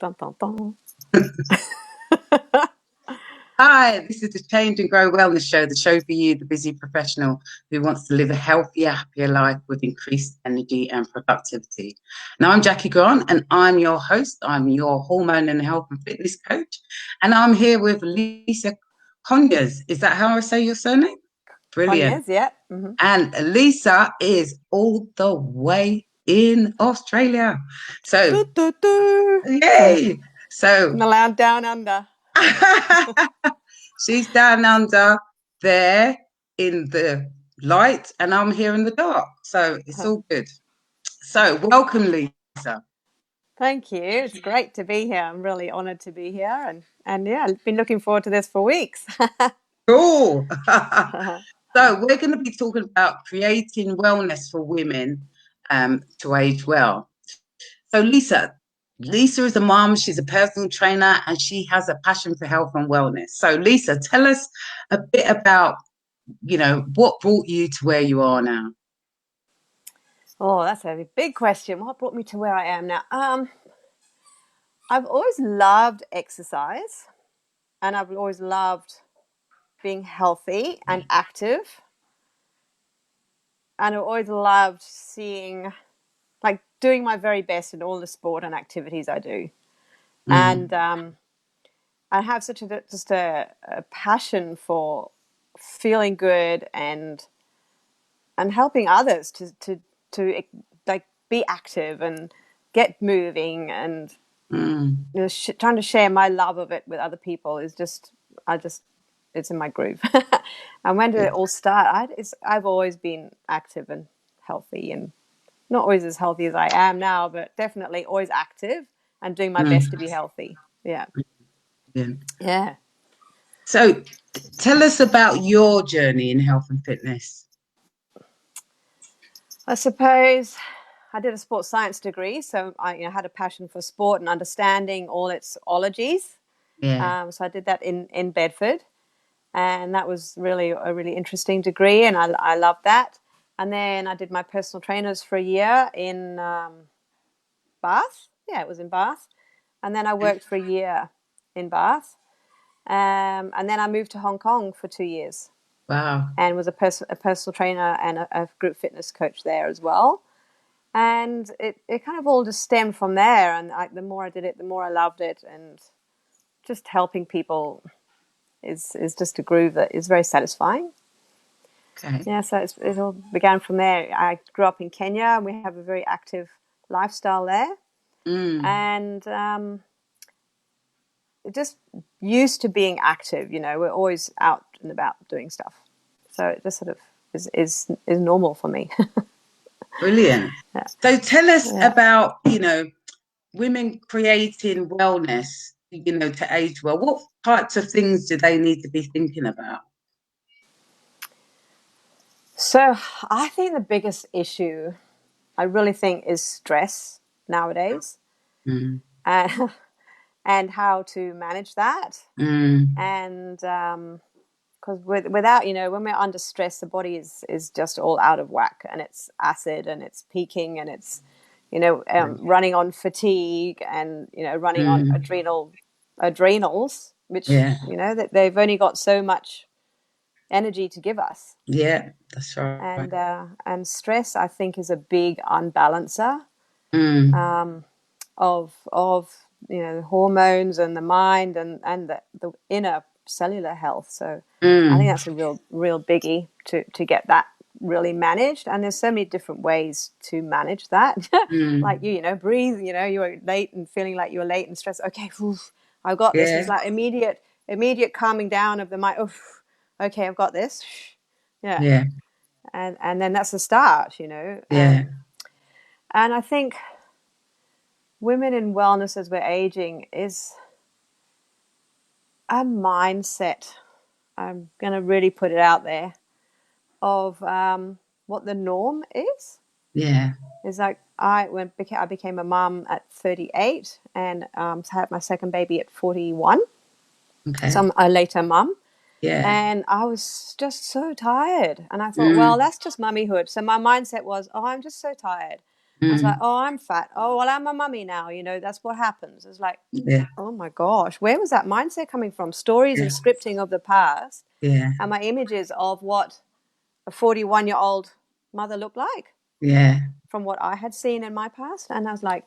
Dun, dun, dun. Hi, this is the Change and Grow Wellness Show, the show for you, the busy professional who wants to live a healthier, happier life with increased energy and productivity. Now, I'm Jackie Grant and I'm your host. I'm your hormone and health and fitness coach. And I'm here with Lisa Conyers. Is that how I say your surname? Brilliant. Conyers, yeah. Mm-hmm. And Lisa is all the way in Australia. So, Doo, doo, doo. yay. In So, the land down under. she's down under there in the light, and I'm here in the dark. So it's all good. So welcome, Lisa. Thank you. It's great to be here. I'm really honoured to be here, and yeah, I've been looking forward to this for weeks. Cool. So we're going to be talking about creating wellness for women to age well. So Lisa is a mom, she's a personal trainer, and she has a passion for health and wellness. So Lisa, tell us a bit about, what brought you to where you are now. Oh, that's a big question. What brought me to where I am now? I've always loved exercise, and I've always loved being healthy and active, and I've always loved seeing, like, doing my very best in all the sport and activities I do. And I have such a passion for feeling good and helping others to like be active and get moving, and trying to share my love of it with other people is just it's in my groove. And when did it all start? I've always been active and healthy, and not always as healthy as I am now, but definitely always active and doing my best to be healthy. Yeah. Yeah. Yeah. So tell us about your journey in health and fitness. I suppose I did a sports science degree, so I had a passion for sport and understanding all its ologies. Yeah. So I did that in Bedford, and that was really a really interesting degree, and I loved that. And then I did my personal trainers for a year in Bath. Yeah, it was in Bath. And then I worked for a year in Bath. And then I moved to Hong Kong for 2 years Wow. and was a personal trainer and a group fitness coach there as well. And it kind of all just stemmed from there. And the more I did it, the more I loved it. And just helping people is just a groove that is very satisfying. Okay. Yeah, so it all began from there. I grew up in Kenya, and we have a very active lifestyle there. And just used to being active. We're always out and about doing stuff. So it just sort of is normal for me. Brilliant. Yeah. So tell us Yeah. about, women creating wellness, to age well. What types of things do they need to be thinking about? So I think the biggest issue, I really think, is stress nowadays, and and how to manage that. And because without, when we're under stress, the body is just all out of whack, and it's acid, and it's peaking, and it's running on fatigue, and running on adrenals, which Yeah. that they've only got so much energy to give us. Yeah, that's right. And stress, I think, is a big unbalancer of the hormones and the mind and the inner cellular health. So I think that's a real biggie to get that really managed. And there's so many different ways to manage that. Like breathe. You were late and feeling like you were late and stressed. Okay, I've got this. It's like immediate calming down of the mind. Okay, I've got this. Yeah. Yeah. And then that's the start. Yeah. And I think women in wellness as we're aging is a mindset. I'm going to really put it out there of what the norm is. Yeah. It's like I became a mum at 38 and had my second baby at 41. Okay. So I'm a later mum. Yeah. And I was just so tired. And I thought, well, that's just mummyhood. So my mindset was, I'm just so tired. I was like, oh, I'm fat. Oh, well, I'm a mummy now. That's what happens. It's like, Yeah. oh my gosh, where was that mindset coming from? Stories and Yeah. scripting of the past Yeah. and my images of what a 41-year-old mother looked like Yeah. from what I had seen in my past. And I was like,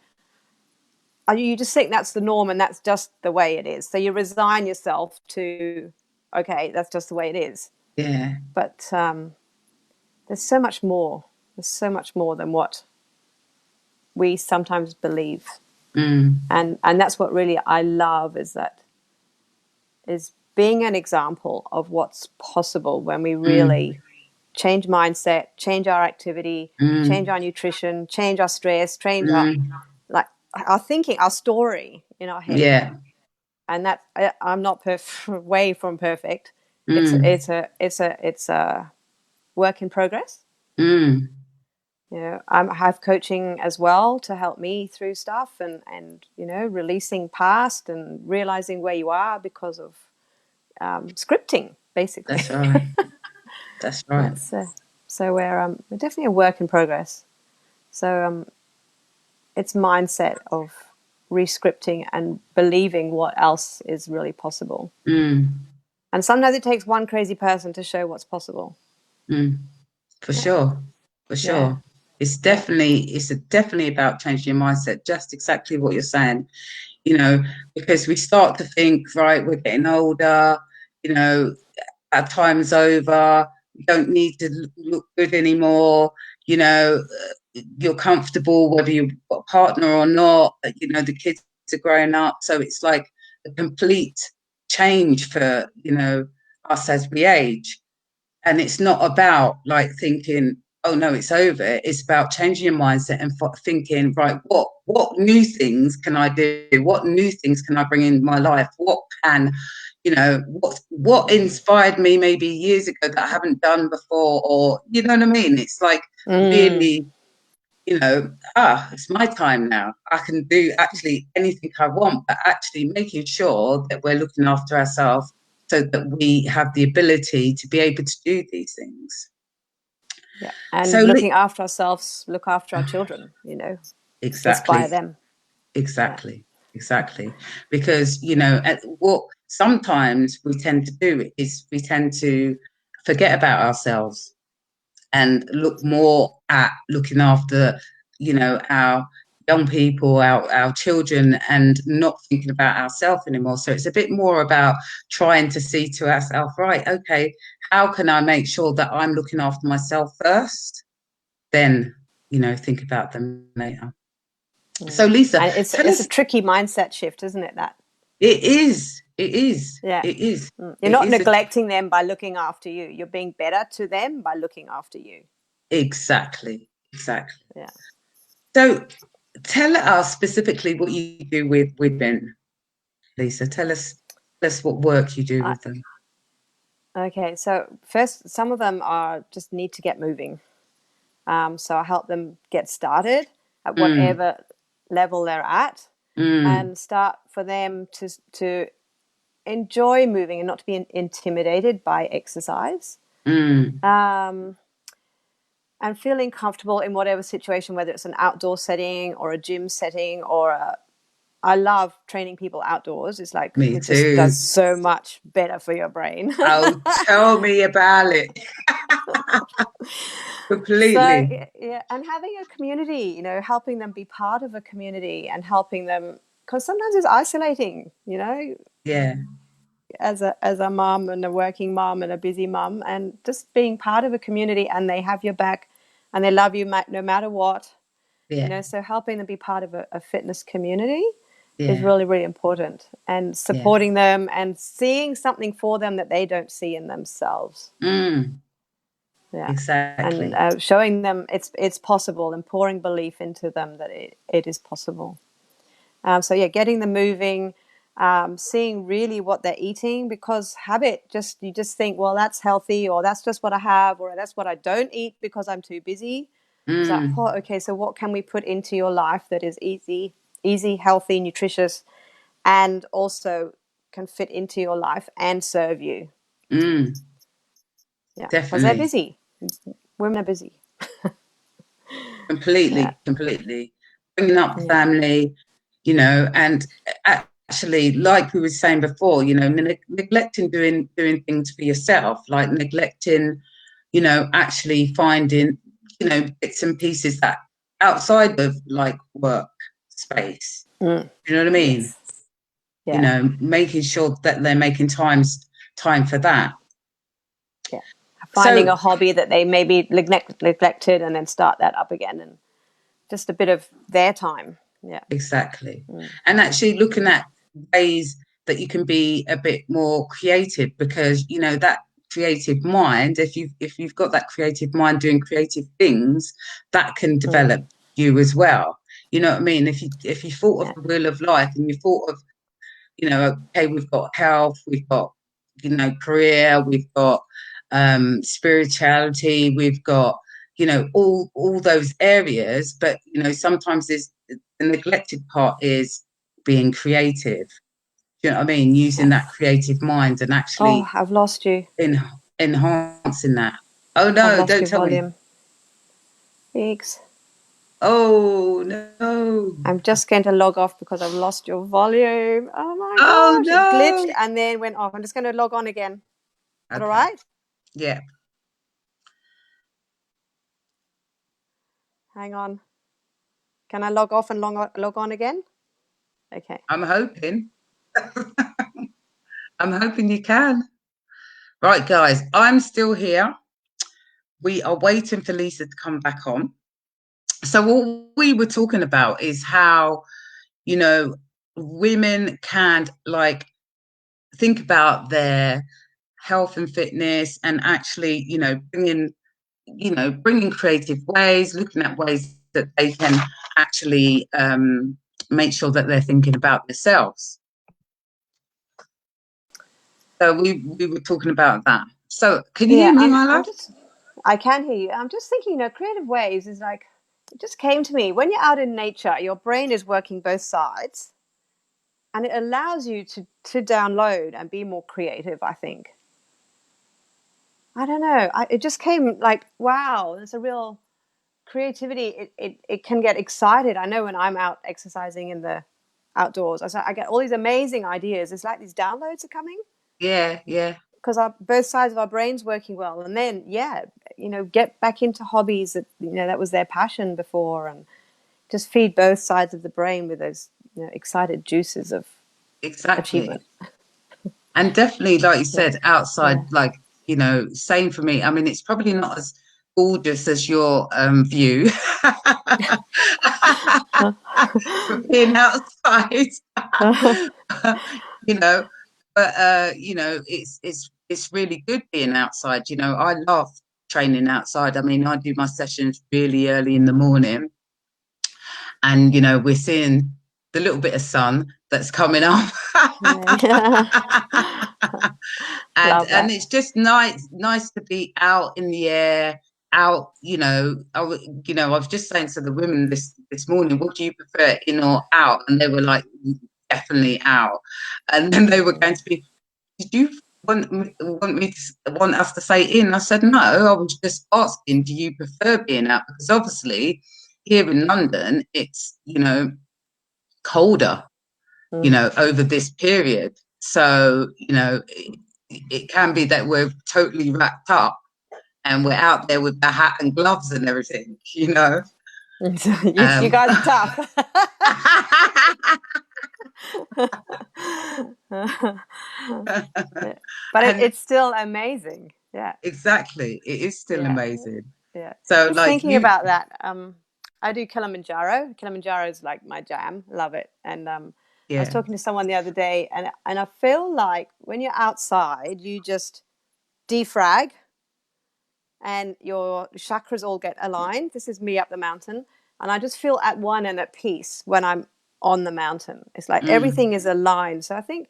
you just think that's the norm and that's just the way it is. So you resign yourself to, okay, that's just the way it is. Yeah. But there's so much more. There's so much more than what we sometimes believe. And that's what really I love is being an example of what's possible when we really change mindset, change our activity, change our nutrition, change our stress, change our thinking, our story in our head. Yeah. And that I'm not way from perfect. It's a work in progress. I have coaching as well to help me through stuff and releasing past and realizing where you are because of scripting, basically. That's right. That's right. So we're definitely a work in progress. So it's mindset of rescripting and believing what else is really possible. And sometimes it takes one crazy person to show what's possible. For sure. For Yeah. sure. It's definitely about changing your mindset, just exactly what you're saying, because we start to think, right, we're getting older, our time's over, we don't need to look good anymore, you know, you're comfortable whether you've got a partner or not, the kids are growing up. So it's like a complete change for, us as we age. And it's not about like thinking, oh no, it's over. It's about changing your mindset and thinking, right, what new things can I do? What new things can I bring in my life? What inspired me maybe years ago that I haven't done before, or you know what I mean? It's like really, it's my time now. I can do actually anything I want, but actually making sure that we're looking after ourselves so that we have the ability to be able to do these things. Yeah. And So looking after ourselves, look after our children, inspire exactly, them. exactly, exactly. Because, what sometimes we tend to do is we tend to forget about ourselves and look more at looking after, our young people, our children, and not thinking about ourselves anymore. So it's a bit more about trying to see to ourselves, right, okay, how can I make sure that I'm looking after myself first, then, think about them later. So Lisa, And tell it's a us, tricky mindset shift, isn't it? That it is, it is, yeah. it is, You're it not is neglecting them by looking after you. You're being better to them by looking after you. exactly, exactly. Yeah. So tell us specifically what you do with women, Lisa. Tell us what work you do with them. Okay. So first, some of them are just need to get moving. So I help them get started at Mm, whatever level they're at, mm, and start for them to enjoy moving and not to be intimidated by exercise. mm, Um, and feeling comfortable in whatever situation, whether it's an outdoor setting or a gym setting I love training people outdoors. It's like me it just does too. so much better for your brain. Oh, tell me about it. So Completely. yeah, and having a community, helping them be part of a community and helping them, because sometimes it's isolating, Yeah, as a mom and a working mom and a busy mom, and just being part of a community and they have your back and they love you no matter what. yeah, So helping them be part of a fitness community is yeah, really, really important, and yeah. supporting them and seeing something for them that they don't see in themselves. Mm, Yeah. And exactly. showing them it's possible and pouring belief into them that it is possible. So yeah, getting them moving, seeing really what they're eating, because you just think, well, that's healthy, or that's just what I have, or that's what I don't eat because I'm too busy. It's like, Mm, oh, okay, so what can we put into your life that is easy, healthy, nutritious, and also can fit into your life and serve you? mm, Yeah, because they're definitely. busy. Women are busy. Yeah. Completely. Bringing up the Yeah. family, and actually, like we were saying before, neglecting doing things for yourself, like neglecting, actually finding, bits and pieces that outside of like work space. Mm. You know what I mean? Yes. Yeah. Making sure that they're making time for that. Yeah. Finding a So hobby that they maybe neglected and then start that up again, and just a bit of their time. Yeah. exactly. Mm. And actually looking at ways that you can be a bit more creative, because that creative mind, if you've got that creative mind doing creative things, that can Mm. develop you as well. You know what I mean? If you thought of Yeah. the wheel of life and you thought of, okay, we've got health, we've got, career, we've got spirituality, we've got, all those areas, but sometimes there's the neglected part is being creative. Do you know what I mean? Using Yeah. that creative mind and Oh, actually I've lost you. enhancing that. Oh I've no, lost don't your tell me. volume. Thanks. Oh no. I'm just going to log off because I've lost your volume. Oh my Oh gosh. It glitched no. and then went off. I'm just going to log on again. Is that all Okay. right? Yeah. Hang on. Can I log off and log on again? Okay. I'm hoping. I'm hoping you can. Right, guys, I'm still here. We are waiting for Lisa to come back on. So what we were talking about is how, you know, women can like think about their health and fitness and actually, bringing creative ways, looking at ways that they can actually make sure that they're thinking about themselves. So we were talking about that. So can you Yeah, hear me, my love? I can hear you. I'm just thinking, creative ways is like, it just came to me. When you're out in nature, your brain is working both sides and it allows you to download and be more creative, I think. I don't know. It just came like, wow, there's a real creativity. It can get excited. I know when I'm out exercising in the outdoors, I get all these amazing ideas. It's like these downloads are coming Yeah, yeah, because both sides of our brains working well. And then, get back into hobbies that, that was their passion before, and just feed both sides of the brain with those, excited juices of exactly. achievement. And definitely, like you Yeah. said, outside, Yeah. like, same for me. I mean, it's probably not as gorgeous as your view for being outside, you know, but it's really good being outside. I love training outside. I mean, I do my sessions really early in the morning, and we're seeing the little bit of sun that's coming up. Yeah. and Love and that. it's just nice to be out in the air, out. I was just saying to the women this morning, what do you prefer, in or out? And they were like, definitely out. And then they were going to be, did you want us to say in? I said no, I was just asking, do you prefer being out? Because obviously here in London it's colder over this period. So, it can be that we're totally wrapped up and we're out there with the hat and gloves and everything, You Um, guys are tough. But and it's still amazing. Yeah. exactly, it is still Yeah. amazing. Yeah. So, Just like thinking you, about that. I do Kilimanjaro. Kilimanjaro is like my jam. Love it. And I was yeah, talking to someone the other day, and I feel like when you're outside, you just defrag and your chakras all get aligned. This is me up the mountain. And I just feel at one and at peace when I'm on the mountain. It's like mm, everything is aligned. So I think,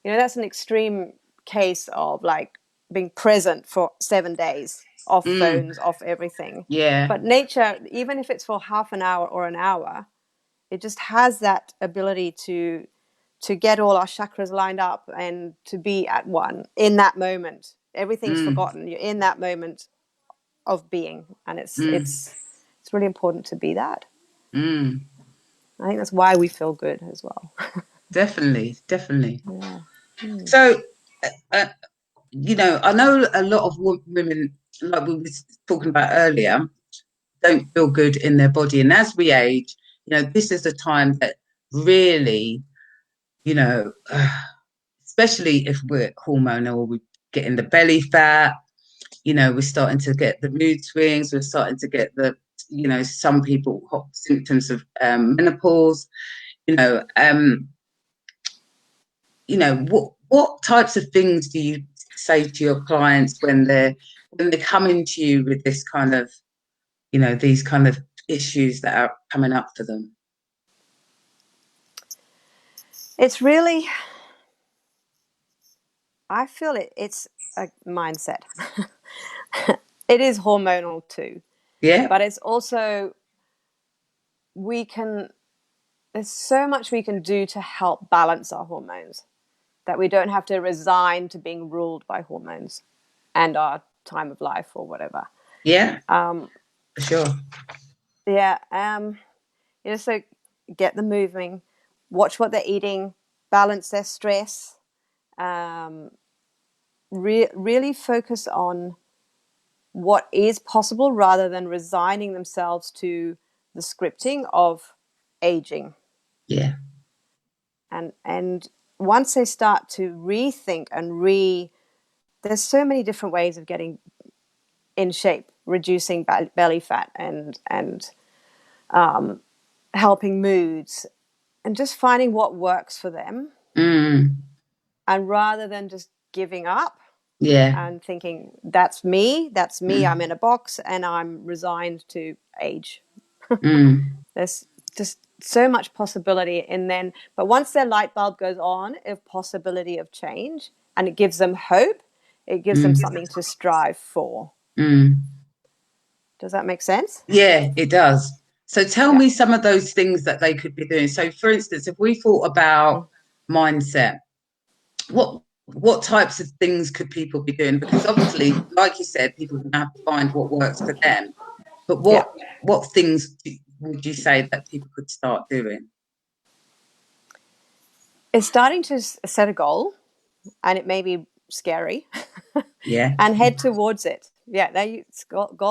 that's an extreme case of like being present for 7 days, off mm, phones, off everything. yeah, But nature, even if it's for half an hour or an hour, it just has that ability to get all our chakras lined up and to be at one in that moment. Everything's mm, forgotten. You're in that moment of being, and it's mm. it's it's really important to be that. Mm. I think that's why we feel good as well. Definitely, definitely. Yeah. Mm. So, uh, I know a lot of women, like we were talking about earlier, don't feel good in their body. And as we age, this is a time that really, you know, especially if we're hormonal, we get in the belly fat, we're starting to get the mood swings, we're starting to get some people hot symptoms of menopause, you know, um, what types of things do you say to your clients when they're coming to you with this kind of, these kind of issues that are coming up for them? It's really, I feel it's a mindset. It is hormonal too, Yeah, but it's also, there's so much we can do to help balance our hormones, that we don't have to resign to being ruled by hormones and our time of life or whatever. yeah, Um, for sure. yeah. So get them moving, watch what they're eating, balance their stress, um, really focus on what is possible rather than resigning themselves to the scripting of aging. Yeah. And once they start to rethink and there's so many different ways of getting in shape, reducing belly fat and helping moods, and just finding what works for them. Mm. And rather than just giving up Yeah. and thinking, that's me, Mm. I'm in a box and I'm resigned to age. Mm. There's just so much possibility. And then, but once their light bulb goes on of possibility of change, and it gives them hope, it gives them Mm. something to strive for. Mm. Does that make sense? Yeah, it does. So tell Yeah. me some of those things that they could be doing. So, for instance, if we thought about mindset, what types of things could people be doing? Because obviously, like you said, people are going to have to find what works for them. But Yeah. what things would you say that people could start doing? It's starting to set a goal, and it may be scary, Yeah. and head towards it. Yeah,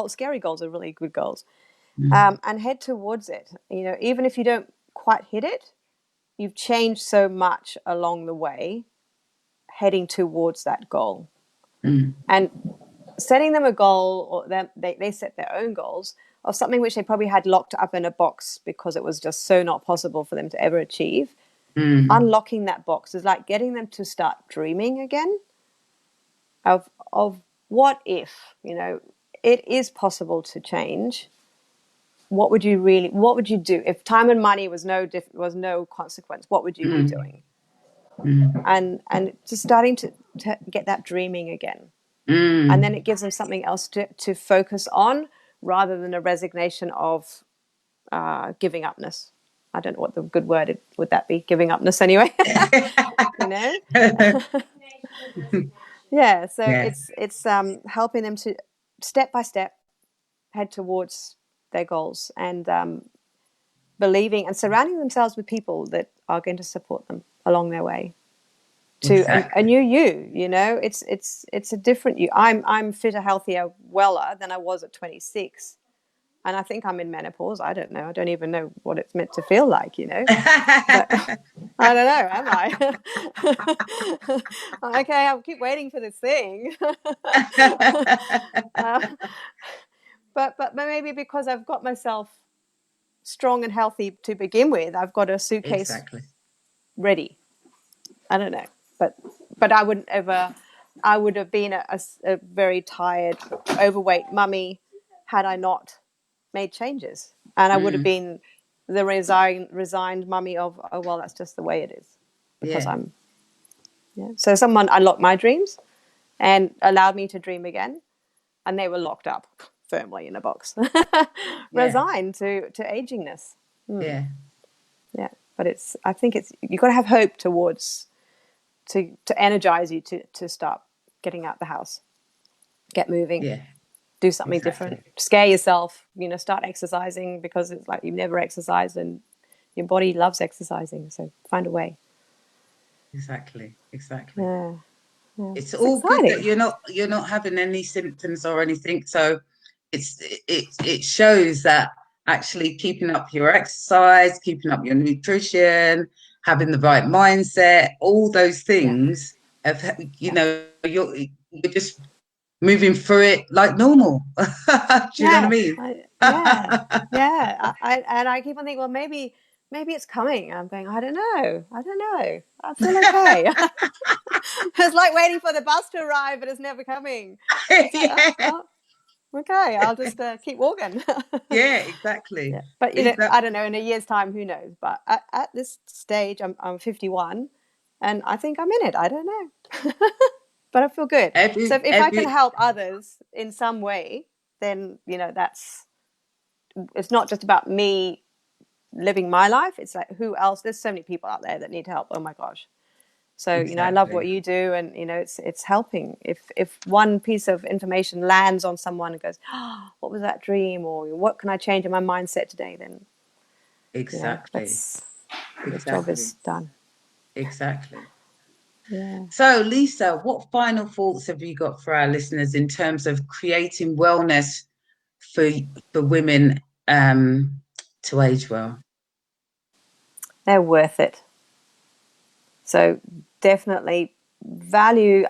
scary goals are really good goals. Mm. And head towards it. Even if you don't quite hit it, you've changed so much along the way, heading towards that goal. Mm. And setting them a goal, or they set their own goals of something which they probably had locked up in a box because it was just so not possible for them to ever achieve. Mm. Unlocking that box is like getting them to start dreaming again of what if, it is possible to change. What would you do if time and money was no consequence? What would you be Mm. doing? Mm. And just starting to get that dreaming again. And then Mm. it gives them something else to focus on, rather than a resignation of giving upness. I don't know what the good word would that be, giving upness anyway. you know yeah, so Yeah. it's helping them to step by step head towards their goals, and believing and surrounding themselves with people that are going to support them along their way to a Exactly. new it's a different you. I'm fitter, healthier, weller than I was at 26, and I think I'm in menopause. I don't know, I don't even know what it's meant to feel like, but I don't know, am I? Okay, I'll keep waiting for this thing. uh, but maybe because I've got myself strong and healthy to begin with, I've got a suitcase Exactly. ready. I don't know, but I would have been a very tired, overweight mummy had I not made changes, and I would have Mm. been the resigned mummy of, oh well, that's just the way it is, because Yeah. I'm yeah. So someone unlocked my dreams and allowed me to dream again, and they were locked up firmly in a box, Yeah. resigned to agingness. Yeah. Yeah, but I think you've got to have hope towards to energize you to start getting out the house, get moving. Yeah. do something different, scare yourself, start exercising, because it's like you've never exercised and your body loves exercising. So find a way. Exactly. Yeah. It's all good that exciting. you're not having any symptoms or anything. So it shows that actually keeping up your exercise, keeping up your nutrition, having the right mindset, all those things have, you're just moving through it like normal. Do you know what I mean? And I keep on thinking, well, maybe it's coming. I'm going, I don't know. I feel okay. It's like waiting for the bus to arrive, but it's never coming. It's like, oh, Yeah. well, okay, I'll just keep walking. Yeah, exactly. But Lisa, I don't know. In a year's time, who knows? But at this stage, I'm 51, and I think I'm in it. I don't know, but I feel good. So if I can help others in some way, then it's not just about me living my life. It's like, who else? There's so many people out there that need help. Oh my gosh. So I love what you do, and it's helping. If one piece of information lands on someone and goes, oh, what was that dream, or what can I change in my mindset today, then that's the job is done. Exactly. Yeah. So, Lisa, what final thoughts have you got for our listeners in terms of creating wellness for women to age well? They're worth it. So definitely value.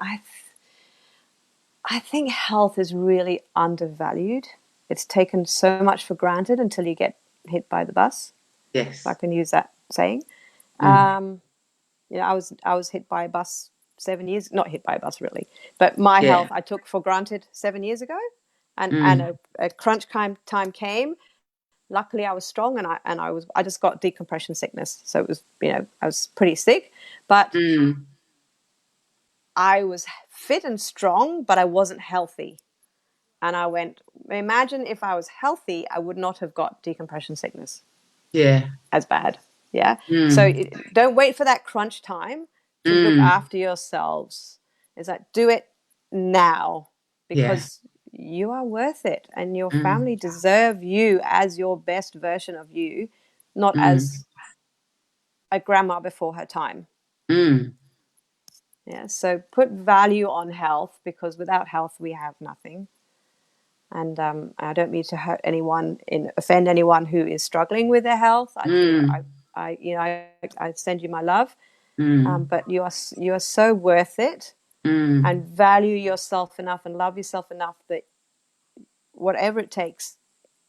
I think health is really undervalued. It's taken so much for granted until you get hit by the bus. Yes. If I can use that saying. I was hit by a bus 7 years, not hit by a bus really, but my health I took for granted 7 years ago, and a crunch time came. Luckily, I was strong, and I just got decompression sickness, so it was I was pretty sick, but I was fit and strong, but I wasn't healthy. And I went, imagine if I was healthy, I would not have got decompression sickness. Yeah. As bad. Yeah. So don't wait for that crunch time to look after yourselves. It's like, do it now, because you are worth it, and your family deserve you as your best version of you, not as a grandma before her time. Yeah. So put value on health, because without health, we have nothing. And I don't mean to hurt anyone, offend anyone who is struggling with their health. I send you my love, but you are so worth it, and value yourself enough and love yourself enough that whatever it takes,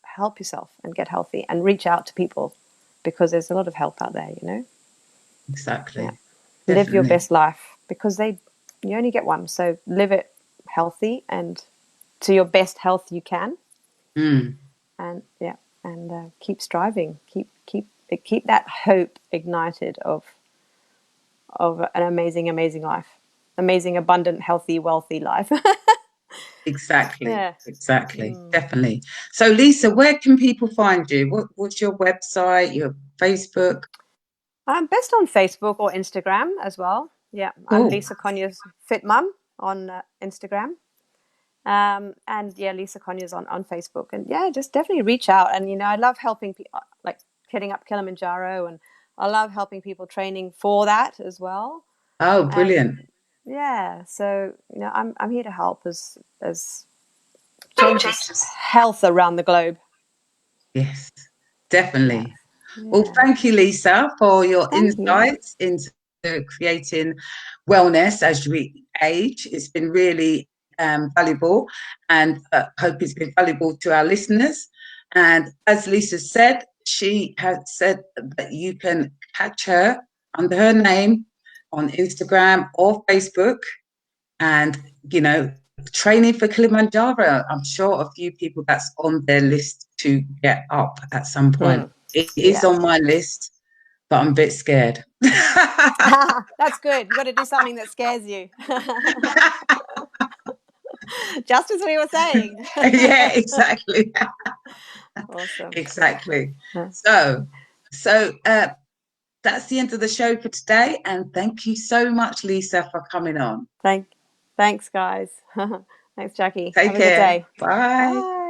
help yourself and get healthy and reach out to people, because there's a lot of help out there. Exactly. Yeah. Live your best life, because you only get one, so live it healthy and to your best health you can. And keep striving, keep that hope ignited of an amazing life, amazing, abundant, healthy, wealthy life. Exactly. Definitely. So, Lisa, where can people find you? What's your website, your Facebook? I'm best on Facebook or Instagram as well. Yeah, I'm Lisa Conyers Fit Mum on Instagram. Lisa Conyers on Facebook, and just definitely reach out. And I love helping people, like heading up Kilimanjaro, and I love helping people training for that as well. Oh, brilliant! So I'm here to help as changes health around the globe. Yes, definitely. Well, thank you, Lisa, for your insights into creating wellness as we age. It's been really valuable, and I hope it's been valuable to our listeners. And as Lisa said, she has said that you can catch her under her name on Instagram or Facebook. And, training for Kilimanjaro, I'm sure a few people that's on their list to get up at some point. It is on my list, but I'm a bit scared. That's good. You've got to do something that scares you. Just as we were saying. Yeah, exactly. Awesome. Exactly. So that's the end of the show for today. And thank you so much, Lisa, for coming on. Thanks, guys. Thanks, Jackie. Take Have a good care. day. Bye. Bye.